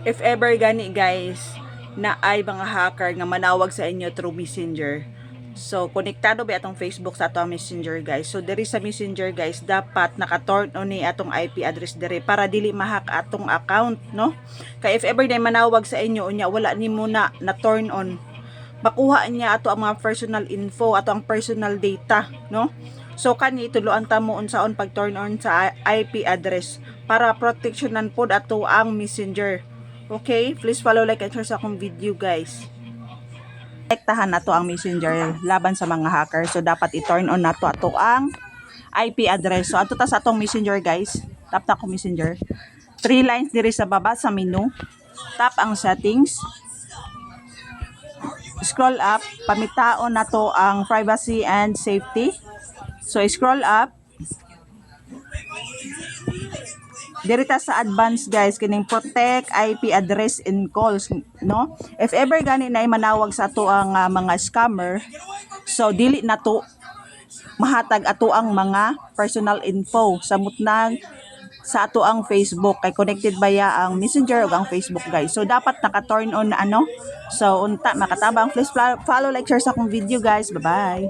If ever gani guys na ay mga hacker nga manawag sa inyo through Messenger. So konektado ba atong Facebook sa atong Messenger guys. So diri sa Messenger guys dapat naka-turn on ni atong IP address diri para dili ma-hack atong account, no? Kay if ever na manawag sa inyo unya wala nimo na turn on, makuha niya ato ang mga personal info, ato ang personal data, no? So kani tuluan ta mo unsaon pag turn on sa IP address para protectionan pod ato ang Messenger. Okay, please follow, like, and share sa akong video guys. Protektahan nato ang Messenger laban sa mga hacker. So dapat i-turn on nato ato ang IP address. So ato ta sa atong Messenger guys. Tap ta ko Messenger. 3 lines diri sa baba sa menu. Tap ang settings. Scroll up, pamitaon nato ang privacy and safety. So scroll up. Dirita sa advanced guys kining protect IP address and calls, no? If ever gani na manawag sa ato ang mga scammer, so dili na to mahatag ato ang mga personal info samot nang sa ato ang Facebook kay connected baya ang Messenger ug ang Facebook guys. So dapat naka-turn on na ano. So unta makatabang, please follow, like, share sa akong video guys. Bye-bye.